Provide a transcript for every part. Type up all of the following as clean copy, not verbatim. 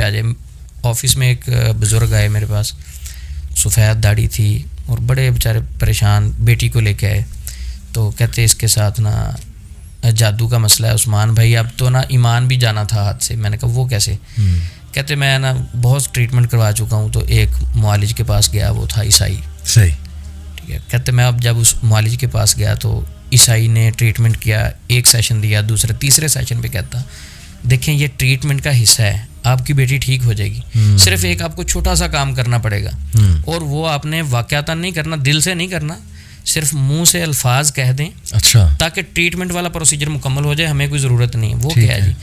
آ جائے. آفس میں ایک بزرگ آئے میرے پاس, سفید داڑھی تھی اور بڑے بیچارے پریشان, بیٹی کو لے کے آئے. تو کہتے اس کے ساتھ نا جادو کا مسئلہ ہے عثمان بھائی, اب تو نا ایمان بھی جانا تھا ہاتھ سے. میں نے کہا وہ کیسے؟ کہتے میں نا بہت ٹریٹمنٹ کروا چکا ہوں. تو ایک معالج کے پاس گیا, وہ تھا عیسائی. صحیح. ٹھیک ہے. کہتے میں اب جب اس معالج کے پاس گیا تو عیسائی نے ٹریٹمنٹ کیا, ایک سیشن دیا, دوسرے تیسرے سیشن پہ کہتا دیکھیں یہ ٹریٹمنٹ کا حصہ ہے, آپ کی بیٹی ٹھیک ہو جائے گی. صرف ایک آپ کو چھوٹا سا کام کرنا پڑے گا, اور وہ آپ نے واقعتاً نہیں کرنا, دل سے نہیں کرنا, صرف منہ سے الفاظ کہہ دیں. اچھا. تاکہ ٹریٹمنٹ والا پروسیجر مکمل ہو جائے, ہمیں کوئی ضرورت نہیں ہے. وہ کیا ہے جی؟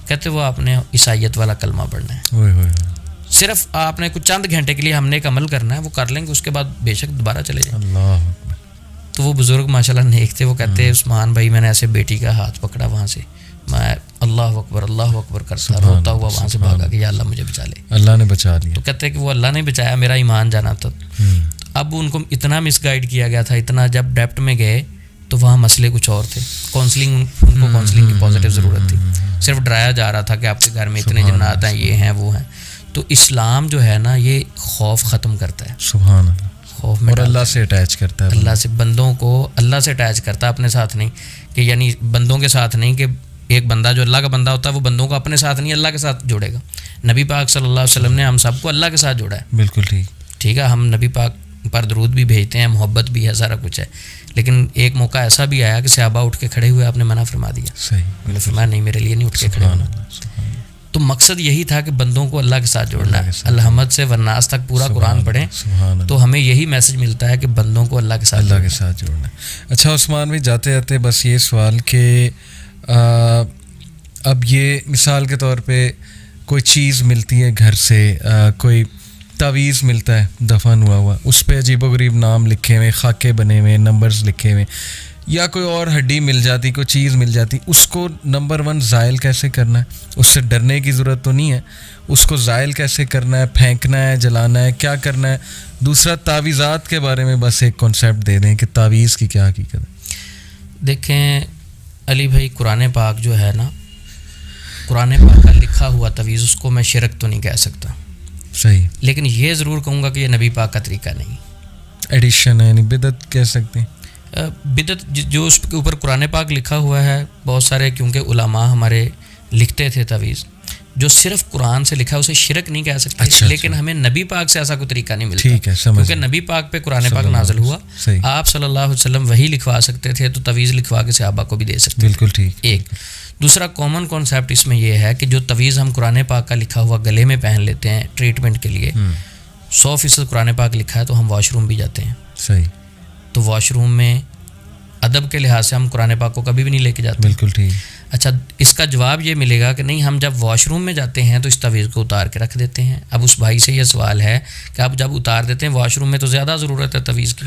کہتے وہ آپ نے عیسائیت والا کلمہ پڑھنا ہے. صرف آپ نے کچھ چند گھنٹے کے لیے ہم نے ایک عمل کرنا ہے, وہ کر لیں گے, اس کے بعد بے شک دوبارہ چلے جائیں. اللہ. تو وہ بزرگ ماشاء اللہ نیک تھے. وہ کہتے عثمان بھائی میں نے ایسے بیٹی کا ہاتھ پکڑا, وہاں سے میں اللہ اکبر کرتا روتا ہوا وہاں سے بھاگا کہ یا اللہ مجھے بچا لے. اللہ نے بچا لیا. تو کہتے ہیں کہ وہ اللہ نے بچایا, میرا ایمان جانا تھا. اب ان کو اتنا مس گائیڈ کیا گیا تھا, اتنا, جب ڈیپٹ میں گئے تو وہاں مسئلے کچھ اور تھے. کاؤنسلنگ, ان کو کاؤنسلنگ کی پازیٹیو ضرورت تھی. صرف ڈرایا جا رہا تھا کہ آپ کے گھر میں اتنے جنات ہیں, یہ ہیں وہ ہیں. تو اسلام جو ہے نا یہ خوف ختم کرتا ہے. سبحان اللہ. خوف میں اور اللہ سے اٹیچ کرتا ہے, اللہ سے, بندوں کو اللہ سے اٹیچ کرتا ہے, اپنے ساتھ نہیں. کہ یعنی بندوں کے ساتھ نہیں, کہ ایک بندہ جو اللہ کا بندہ ہوتا ہے وہ بندوں کو اپنے ساتھ نہیں اللہ کے ساتھ جوڑے گا. نبی پاک صلی اللہ علیہ وسلم نے ہم سب کو اللہ کے ساتھ جوڑا ہے. بالکل ٹھیک ہے. ہم نبی پاک پر درود بھی بھیجتے ہیں, محبت بھی ہے, سارا کچھ ہے. لیکن ایک موقع ایسا بھی آیا کہ صحابہ اٹھ کے کھڑے ہوئے, آپ نے منع فرما دیا. میں نے فرمایا نہیں, میرے لیے نہیں اٹھ کے کھڑے ہونا. تو مقصد یہی تھا کہ بندوں کو اللہ کے ساتھ جوڑنا ہے. الحمد سے والناس تک پورا قرآن پڑھیں تو ہمیں یہی میسج ملتا ہے کہ بندوں کو اللہ کے ساتھ جوڑنا ہے. اچھا عثمان بھائی, جاتے جاتے بس یہ سوال کہ اب یہ مثال کے طور پہ کوئی چیز ملتی ہے گھر سے, کوئی تعویذ ملتا ہے دفن ہوا, اس پہ عجیب و غریب نام لکھے ہوئے, خاکے بنے ہوئے, نمبرز لکھے ہوئے, یا کوئی اور ہڈی مل جاتی, کوئی چیز مل جاتی, اس کو نمبر 1 زائل کیسے کرنا ہے؟ اس سے ڈرنے کی ضرورت تو نہیں ہے, اس کو زائل کیسے کرنا ہے, پھینکنا ہے, جلانا ہے, کیا کرنا ہے؟ دوسرا تعویذات کے بارے میں بس ایک کانسیپٹ دے دیں کہ تعویذ کی کیا حقیقت ہے. دیکھیں علی بھائی, قرآن پاک جو ہے نا, قرآن پاک کا لکھا ہوا تعویذ, اس کو میں شرک تو نہیں کہہ سکتا. صحیح. لیکن یہ ضرور کہوں گا کہ یہ نبی پاک کا طریقہ نہیں, ایڈیشن ہے, یعنی بدعت کہہ سکتے ہیں. بدعت جو اس کے اوپر قرآن پاک لکھا ہوا ہے, بہت سارے کیونکہ علماء ہمارے لکھتے تھے تعویذ, جو صرف قرآن سے لکھا ہے اسے شرک نہیں کہہ سکتے. لیکن ہمیں نبی پاک سے ایسا کوئی طریقہ نہیں ملتا, کیونکہ نبی پاک پہ قرآن پاک نازل ہوا. آپ صلی اللہ علیہ وسلم وہی لکھوا سکتے تھے, تو تعویذ لکھوا کے صحابہ کو بھی دے سکتے. بالکل ٹھیک. ایک دوسرا کامن کانسیپٹ اس میں یہ ہے کہ جو تعویذ ہم قرآن پاک کا لکھا ہوا گلے میں پہن لیتے ہیں ٹریٹمنٹ کے لیے, 100% قرآن پاک لکھا ہے تو ہم واش روم بھی جاتے ہیں. صحیح. تو واش روم میں ادب کے لحاظ سے ہم قرآن پاک کو کبھی بھی نہیں لے کے جاتے. بالکل ٹھیک. اچھا, اس کا جواب یہ ملے گا کہ نہیں, ہم جب واش روم میں جاتے ہیں تو اس تعویذ کو اتار کے رکھ دیتے ہیں. اب اس بھائی سے یہ سوال ہے کہ آپ جب اتار دیتے ہیں واش روم میں, تو زیادہ ضرورت ہے تعویذ کی,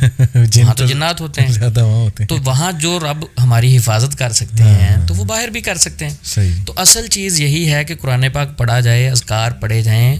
وہاں تو جنات ہوتے ہیں زیادہ, تو وہاں جو رب ہماری حفاظت کر سکتے ہیں تو وہ باہر بھی کر سکتے ہیں. صحیح. تو اصل چیز یہی ہے کہ قرآن پاک پڑھا جائے, اذکار پڑھے جائیں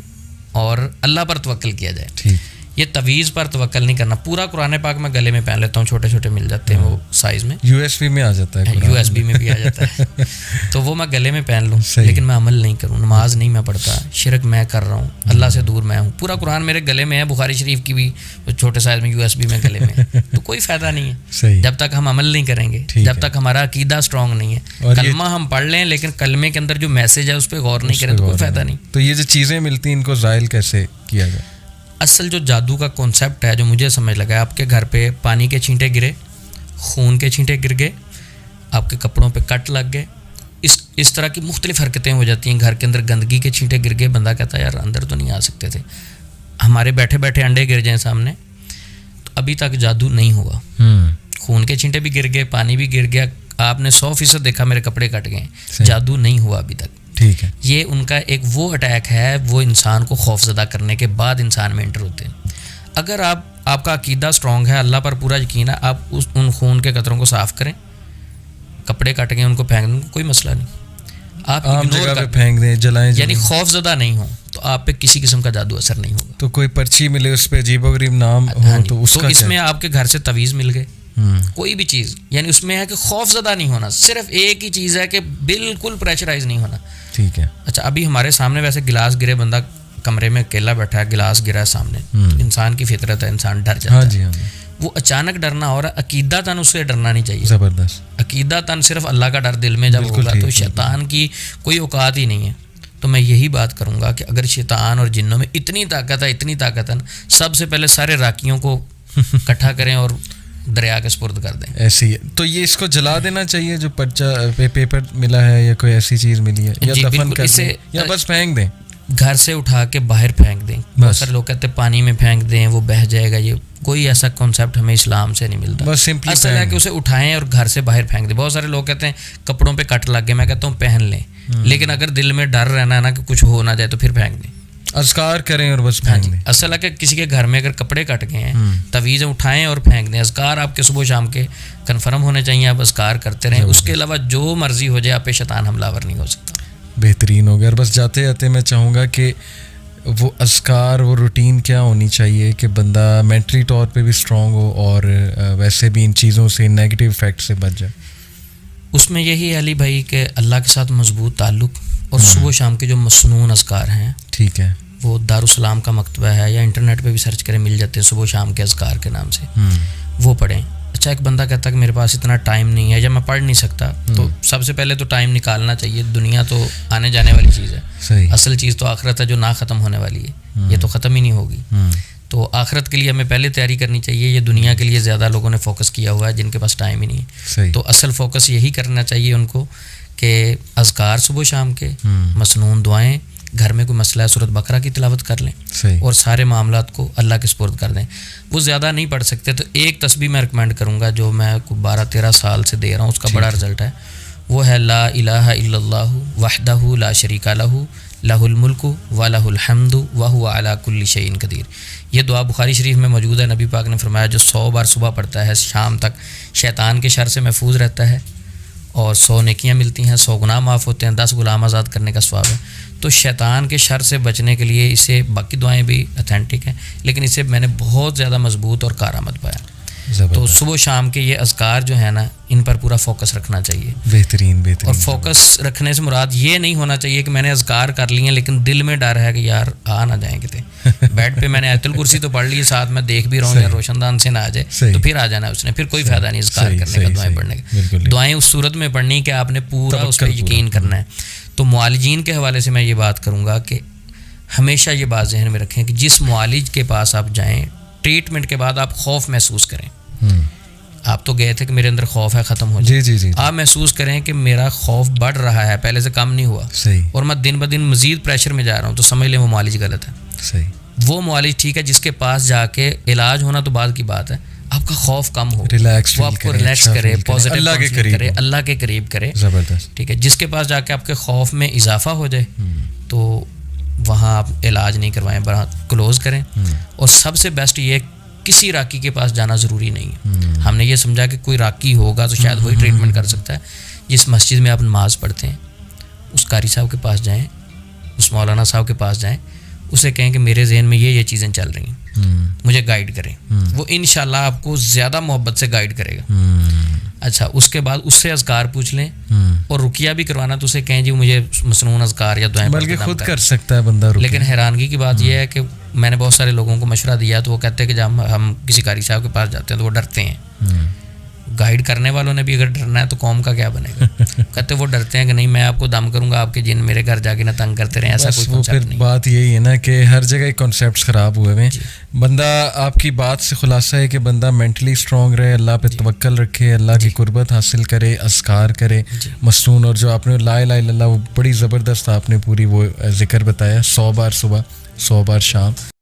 اور اللہ پر توکل کیا جائے. ٹھیک. یہ تعویذ پر توکل نہیں کرنا. پورا قرآن پاک میں گلے میں پہن لیتا ہوں, چھوٹے چھوٹے مل جاتے ہیں وہ سائز میں, USB میں آ جاتا ہے, USB میں بھی آ جاتا ہے, تو وہ میں گلے میں پہن لوں, لیکن میں عمل نہیں کروں, نماز نہیں میں پڑھتا, شرک میں کر رہا ہوں, اللہ سے دور میں ہوں. پورا قرآن میرے گلے میں ہے, بخاری شریف کی بھی چھوٹے سائز میں USB میں گلے میں, تو کوئی فائدہ نہیں ہے جب تک ہم عمل نہیں کریں گے, جب تک ہمارا عقیدہ اسٹرانگ نہیں ہے. کلمہ ہم پڑھ لیں لیکن کلمے کے اندر جو میسج ہے اس پہ غور نہیں کریں تو کوئی فائدہ نہیں. تو یہ جو چیزیں ملتی ہیں ان کو زائل کیسے کیا جائے؟ اصل جو جادو کا کانسیپٹ ہے, جو مجھے سمجھ لگا ہے, آپ کے گھر پہ پانی کے چھینٹے گرے, خون کے چھینٹے گر گئے, آپ کے کپڑوں پہ کٹ لگ گئے, اس طرح کی مختلف حرکتیں ہو جاتی ہیں. گھر کے اندر گندگی کے چھینٹے گر گئے, بندہ کہتا ہے یار اندر تو نہیں آ سکتے تھے, ہمارے بیٹھے بیٹھے انڈے گر جائیں سامنے, تو ابھی تک جادو نہیں ہوا. خون کے چھینٹے بھی گر گئے, پانی بھی گر گیا, آپ نے 100% دیکھا میرے کپڑے کٹ گئے, جادو نہیں ہوا ابھی تک. ٹھیک ہے. یہ ان کا ایک وہ اٹیک ہے, وہ انسان کو خوف زدہ کرنے کے بعد انسان میں انٹر ہوتے ہیں. اگر آپ کا عقیدہ اسٹرانگ ہے, اللہ پر پورا یقین ہے, آپ ان خون کے قطروں کو صاف کریں, کپڑے کٹ گئے ان کو پھینک دیں, کوئی مسئلہ نہیں. آپ جگہ پہ پھینک دیں, جلائیں, یعنی خوف زدہ نہیں ہو تو آپ پہ کسی قسم کا جادو اثر نہیں ہوگا. تو کوئی پرچی ملے اس پہ عجیب و غریب نام ہو تو اس میں آپ کے گھر سے تعویذ مل گئے, کوئی بھی چیز, یعنی اس میں ہے کہ خوف زدہ نہیں ہونا. صرف ایک ہی چیز ہے کہ بالکل پریشرائز نہیں ہونا. ٹھیک ہے. اچھا ابھی ہمارے سامنے ویسے گلاس گرے, بندہ کمرے میں اکیلا بیٹھا ہے, گلاس گرا ہے سامنے, تو انسان کی فطرت ہے, انسان ڈر جاتا ہے. ہاں جی, ہاں جی. وہ اچانک ڈرنا ہو رہا ہے, عقیدہ تن اسے ڈرنا نہیں چاہیے. زبردست. عقیدہ تن صرف اللہ کا ڈر دل میں جب ہوگا تو شیطان کی کوئی اوقات ہی نہیں ہے. تو میں یہی بات کروں گا کہ اگر شیطان اور جنوں میں اتنی طاقت ہے, سب سے پہلے سارے راکیوں کو اکٹھا کریں اور دریا کے سپرد کر دیں. ایسی ہے تو یہ اس کو جلا دینا چاہیے جو پرچہ پیپر ملا ہے, یا کوئی ایسی چیز ملی ہے, یا دفن کر دیں, یا بس پھینک دیں, گھر سے اٹھا کے باہر پھینک دیں. بہت سارے لوگ کہتے ہیں پانی میں پھینک دیں وہ بہہ جائے گا, یہ کوئی ایسا کانسیپٹ ہمیں اسلام سے نہیں ملتا. بس سمپلی اصل ہے کہ اسے اٹھائیں اور گھر سے باہر پھینک دیں. بہت سارے لوگ کہتے ہیں کپڑوں پہ کٹ لگ گئے, میں کہتا ہوں پہن لیں, لیکن اگر دل میں ڈر رہنا ہے نا کہ کچھ ہو نہ جائے تو پھر پھینک دیں, اذکار کریں اور بس پھینک دیں. اصل ہے کہ کسی کے گھر میں اگر کپڑے کٹ گئے ہیں, تعویذیں اٹھائیں اور پھینک دیں. اذکار آپ کے صبح شام کے کنفرم ہونے چاہیے, آپ اذکار کرتے رہیں. اس کے علاوہ جو مرضی ہو جائے آپ پہ شیطان حملہ آور نہیں ہو سکتا. بہترین ہو گیا. اور بس جاتے جاتے میں چاہوں گا کہ وہ اذکار, وہ روٹین کیا ہونی چاہیے کہ بندہ مینٹلی طور پہ بھی اسٹرانگ ہو اور ویسے بھی ان چیزوں سے نیگیٹو افیکٹ سے بچ جائے. اس میں یہی ہے علی بھائی کہ اللہ کے ساتھ مضبوط تعلق, اور صبح و شام کے جو مسنون اذکار ہیں, ٹھیک ہے, وہ دارالسلام کا مکتبہ ہے, یا انٹرنیٹ پہ بھی سرچ کریں مل جاتے ہیں صبح و شام کے اذکار کے نام سے, وہ پڑھیں. اچھا ایک بندہ کہتا ہے کہ میرے پاس اتنا ٹائم نہیں ہے یا میں پڑھ نہیں سکتا, تو سب سے پہلے تو ٹائم نکالنا چاہیے. دنیا تو آنے جانے والی چیز ہے, صحیح. اصل چیز تو آخرت ہے جو نہ ختم ہونے والی ہے, یہ تو ختم ہی نہیں ہوگی. تو آخرت کے لیے ہمیں پہلے تیاری کرنی چاہیے. یہ دنیا کے لیے زیادہ لوگوں نے فوکس کیا ہوا ہے جن کے پاس ٹائم ہی نہیں ہے. تو اصل فوکس یہی کرنا چاہیے ان کو کہ اذکار صبح شام کے, مسنون دعائیں, گھر میں کوئی مسئلہ ہے سورۃ بقرہ کی تلاوت کر لیں, اور سارے معاملات کو اللہ کے سپرد کر دیں. وہ زیادہ نہیں پڑھ سکتے تو ایک تسبیح میں ریکمینڈ کروں گا جو میں 12-13 سال سے دے رہا ہوں, اس کا بڑا رزلٹ ہے. وہ ہے لا الہ الا اللہ وحدہ لا شریک لہ لہ الملک و لہ الحمد وہو علی کل شیء قدیر. یہ دعا بخاری شریف میں موجود ہے. نبی پاک نے فرمایا جو 100 بار صبح پڑھتا ہے شام تک شیطان کے شر سے محفوظ رہتا ہے, اور 100 نیکیاں ملتی ہیں, 100 گناہ معاف ہوتے ہیں, 10 غلام آزاد کرنے کا ثواب ہے. تو شیطان کے شر سے بچنے کے لیے اسے, باقی دعائیں بھی اتھینٹک ہیں لیکن اسے میں نے بہت زیادہ مضبوط اور کارآمد پایا. تو صبح و شام کے یہ اذکار جو ہیں نا, ان پر پورا فوکس رکھنا چاہیے. بہترین. اور فوکس رکھنے سے مراد یہ نہیں ہونا چاہیے کہ میں نے اذکار کر لی ہیں لیکن دل میں ڈر ہے کہ یار آ نہ جائیں کتے. بیڈ پہ میں نے آیت الکرسی تو پڑھ لی, ساتھ میں دیکھ بھی رہا ہوں یا روشن دان سے نہ آ جائے, تو پھر آ جانا ہے اس نے, پھر کوئی فائدہ نہیں اذکار کرنے کا, دعائیں پڑھنے کا. دعائیں اس صورت میں پڑھنی کہ آپ نے پورا اس پہ یقین کرنا ہے. تو معالجین کے حوالے سے میں یہ بات کروں گا کہ ہمیشہ یہ بات ذہن میں رکھیں کہ جس معالج کے پاس آپ جائیں, ٹریٹمنٹ کے بعد آپ خوف محسوس کریں. آپ تو گئے تھے کہ میرے اندر خوف ہے, ختم ہو جائے. آپ محسوس کریں کہ میرا خوف بڑھ رہا ہے, پہلے سے کم نہیں ہوا, اور میں دن بدن مزید پریشر میں جا رہا ہوں, تو سمجھ لیں وہ معالج غلط ہے. وہ معالج ٹھیک ہے جس کے پاس جا کے علاج ہونا تو بعد کی بات ہے, آپ کا خوف کم ہو, وہ آپ کو ریلیکس کرے, پازیٹیو کرے, اللہ کے قریب کرے. ٹھیک ہے, جس کے پاس جا کے آپ کے خوف میں اضافہ ہو جائے تو وہاں آپ علاج نہیں کروائیں, کلوز کریں. اور سب سے بیسٹ یہ کسی راکی کے پاس جانا ضروری نہیں ہے. ہم نے یہ سمجھا کہ کوئی راکی ہوگا تو شاید وہی ٹریٹمنٹ کر سکتا ہے. جس مسجد میں آپ نماز پڑھتے ہیں اس قاری صاحب کے پاس جائیں, اس مولانا صاحب کے پاس جائیں, اسے کہیں کہ میرے ذہن میں یہ چیزیں چل رہی ہیں, مجھے گائیڈ کریں. وہ انشاءاللہ آپ کو زیادہ محبت سے گائیڈ کرے گا. اچھا اس کے بعد اس سے اذکار پوچھ لیں, اور رقیہ بھی کروانا تو اسے کہیں جی مجھے مسنون اذکار یا دعائیں, بلکہ خود کر سکتا ہے بندہ. لیکن حیرانگی کی بات یہ ہے کہ میں نے بہت سارے لوگوں کو مشورہ دیا تو وہ کہتے ہیں کہ جب ہم کسی قاری صاحب کے پاس جاتے ہیں تو وہ ڈرتے ہیں. گائیڈ کرنے والوں نے بھی اگر ڈرنا ہے تو قوم کا کیا بنے گا. کہتے وہ ڈرتے ہیں کہ نہیں میں آپ کو دم کروں گا, آپ کے جن میرے گھر جا کے نہ تنگ کرتے رہیں, ایسا کوئی کنسیپٹ نہیں. بات یہی ہے نا کہ ہر جگہ کانسیپٹس خراب ہوئے ہیں. بندہ آپ کی بات سے خلاصہ ہے کہ بندہ مینٹلی اسٹرانگ رہے, اللہ پہ توکل رکھے, اللہ کی قربت حاصل کرے, اذکار کرے, مسنون. اور جو آپ نے لا الہ الا اللہ, وہ بڑی زبردست آپ نے پوری وہ ذکر بتایا, 100 بار صبح 100 بار شام.